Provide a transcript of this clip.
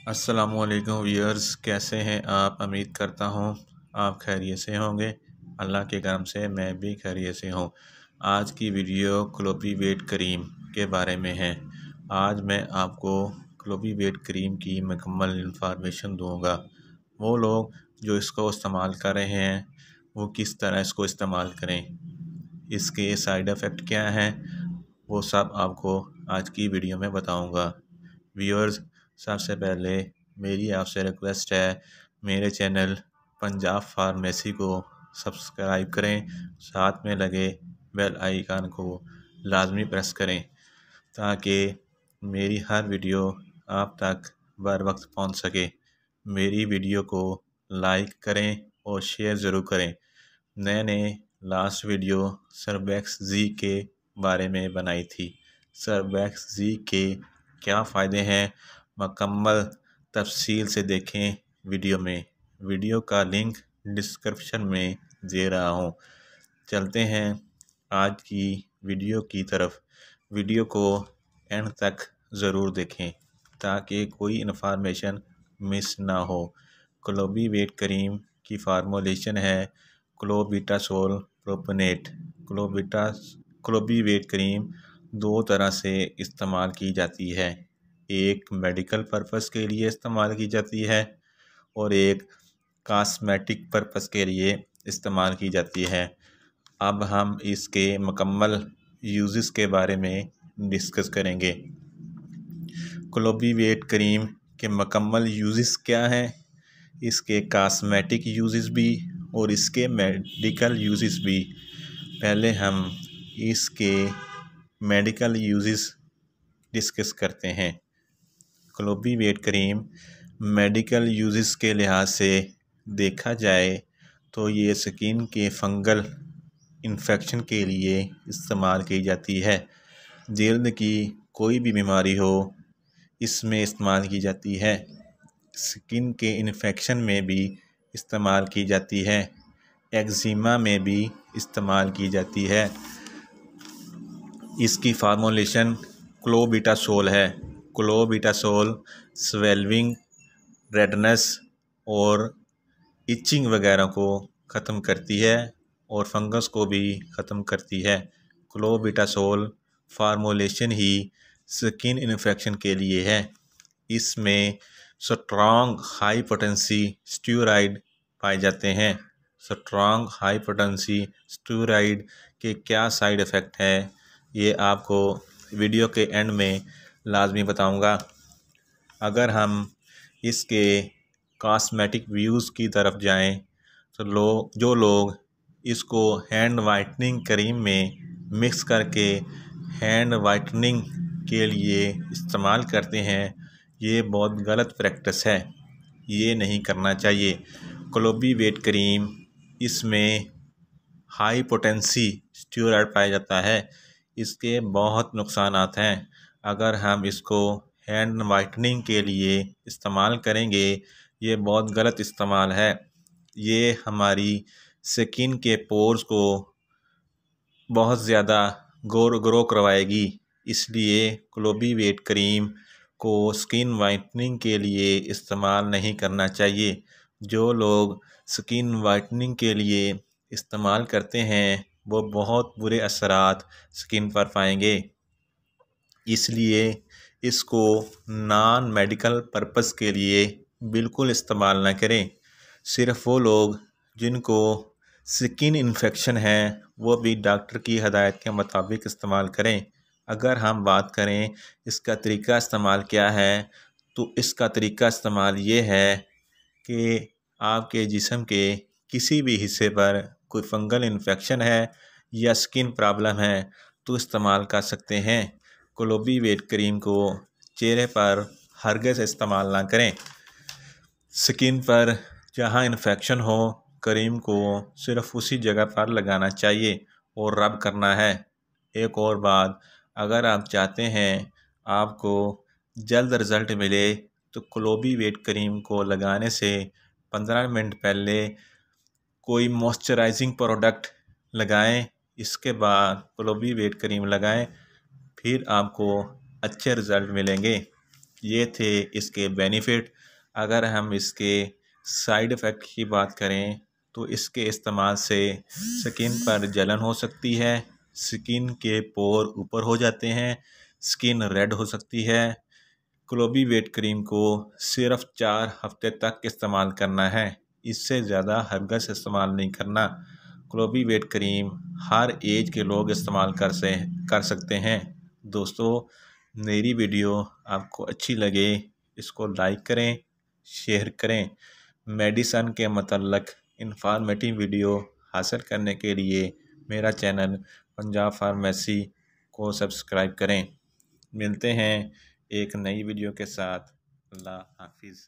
अस्सलामुअलैकुम व्यूअर्स, कैसे हैं आप। उम्मीद करता हूँ आप खैरियत से होंगे। अल्लाह के करम से मैं भी खैरियत से हूँ। आज की वीडियो क्लोबीवेट क्रीम के बारे में है। आज मैं आपको क्लोबीवेट क्रीम की मुकम्मल इंफॉर्मेशन दूंगा। वो लोग जो इसको इस्तेमाल कर रहे हैं वो किस तरह इसको इस्तेमाल करें, इसके साइड इफ़ेक्ट क्या हैं, वो सब आपको आज की वीडियो में बताऊंगा। व्यूअर्स, सबसे पहले मेरी आपसे रिक्वेस्ट है, मेरे चैनल पंजाब फार्मेसी को सब्सक्राइब करें, साथ में लगे बेल आइकन को लाजमी प्रेस करें ताकि मेरी हर वीडियो आप तक बर वक्त पहुंच सके। मेरी वीडियो को लाइक करें और शेयर ज़रूर करें। मैंने लास्ट वीडियो सर्बैक्स जी के बारे में बनाई थी। सर्बैक्स जी के क्या फ़ायदे हैं, मुकम्मल तफसील से देखें वीडियो का लिंक डिस्क्रिप्शन में दे रहा हूँ। चलते हैं आज की वीडियो की तरफ। वीडियो को एंड तक ज़रूर देखें ताकि कोई इन्फॉर्मेशन मिस ना हो। क्लोबीवेट क्रीम की फार्मूलेशन है क्लोबेटासोल प्रोपेनेट। क्लोबीवेट क्रीम दो तरह से इस्तेमाल की जाती है। एक मेडिकल पर्पस के लिए इस्तेमाल की जाती है और एक कॉस्मेटिक पर्पस के लिए इस्तेमाल की जाती है। अब हम इसके मुकम्मल यूज़ेस के बारे में डिस्कस करेंगे। क्लोबीवेट क्रीम के मुकम्मल यूज़ेस क्या हैं, इसके कॉस्मेटिक यूज़ेस भी और इसके मेडिकल यूज़ेस भी। पहले हम इसके मेडिकल यूज़ेस डिस्कस करते हैं। क्लोबीवेट क्रीम मेडिकल यूज़ेस के लिहाज से देखा जाए तो ये स्किन के फंगल इन्फेक्शन के लिए इस्तेमाल की जाती है। जल्द की कोई भी बीमारी हो इसमें इस्तेमाल की जाती है। स्किन के इन्फेक्शन में भी इस्तेमाल की जाती है। एक्जिमा में भी इस्तेमाल की जाती है। इसकी फार्मूलेशन क्लोबेटासोल है। क्लोबेटासोल स्वेलिंग, रेडनेस और इचिंग वगैरह को ख़त्म करती है और फंगस को भी ख़त्म करती है। क्लोबेटासोल फार्मूलेशन ही स्किन इन्फेक्शन के लिए है। इसमें स्ट्रॉन्ग हाई पोटेंसी स्टेरॉइड पाए जाते हैं। स्ट्रॉन्ग हाई पोटेंसी स्टेरॉइड के क्या साइड इफ़ेक्ट है ये आपको वीडियो के एंड में लाजमी बताऊंगा। अगर हम इसके कॉस्मेटिक व्यूज़ की तरफ जाएं तो जो लोग इसको हैंड वाइटनिंग क्रीम में मिक्स करके हैंड वाइटनिंग के लिए इस्तेमाल करते हैं, ये बहुत गलत प्रैक्टिस है, ये नहीं करना चाहिए। क्लोबीवेट क्रीम इसमें हाई पोटेंसी स्टेरॉइड पाया जाता है, इसके बहुत नुकसानात हैं। अगर हम इसको हैंड वाइटनिंग के लिए इस्तेमाल करेंगे, ये बहुत गलत इस्तेमाल है। ये हमारी स्किन के पोर्स को बहुत ज़्यादा ग्रो करवाएगी। इसलिए क्लोबीवेट क्रीम को स्किन वाइटनिंग के लिए इस्तेमाल नहीं करना चाहिए। जो लोग स्किन वाइटनिंग के लिए इस्तेमाल करते हैं वो बहुत बुरे असरात स्किन पर पाएंगे। इसलिए इसको नॉन मेडिकल पर्पस के लिए बिल्कुल इस्तेमाल ना करें। सिर्फ़ वो लोग जिनको स्किन इन्फेक्शन है वो भी डॉक्टर की हदायत के मुताबिक इस्तेमाल करें। अगर हम बात करें इसका तरीका इस्तेमाल क्या है, तो इसका तरीका इस्तेमाल ये है कि आपके जिस्म के किसी भी हिस्से पर कोई फंगल इन्फेक्शन है या स्किन प्रॉब्लम है तो इस्तेमाल कर सकते हैं। क्लोबीवेट क्रीम को चेहरे पर हरगिज़ इस्तेमाल ना करें। स्किन पर जहां इन्फेक्शन हो क्रीम को सिर्फ उसी जगह पर लगाना चाहिए और रब करना है। एक और बात, अगर आप चाहते हैं आपको जल्द रिज़ल्ट मिले तो क्लोबीवेट क्रीम को लगाने से 15 मिनट पहले कोई मॉइस्चराइजिंग प्रोडक्ट लगाएं, इसके बाद क्लोबीवेट क्रीम लगाएं, फिर आपको अच्छे रिज़ल्ट मिलेंगे। ये थे इसके बेनिफिट। अगर हम इसके साइड इफ़ेक्ट की बात करें तो इसके इस्तेमाल से स्किन पर जलन हो सकती है, स्किन के पोर ऊपर हो जाते हैं, स्किन रेड हो सकती है। क्लोबीवेट क्रीम को सिर्फ 4 हफ्ते तक इस्तेमाल करना है, इससे ज़्यादा हरगिज़ इस्तेमाल नहीं करना। क्लोबीवेट क्रीम हर एज के लोग इस्तेमाल कर सकते हैं। दोस्तों, मेरी वीडियो आपको अच्छी लगे इसको लाइक करें, शेयर करें। मेडिसन के मतलब इंफॉर्मेटिव वीडियो हासिल करने के लिए मेरा चैनल पंजाब फार्मेसी को सब्सक्राइब करें। मिलते हैं एक नई वीडियो के साथ। अल्लाह हाफिज़।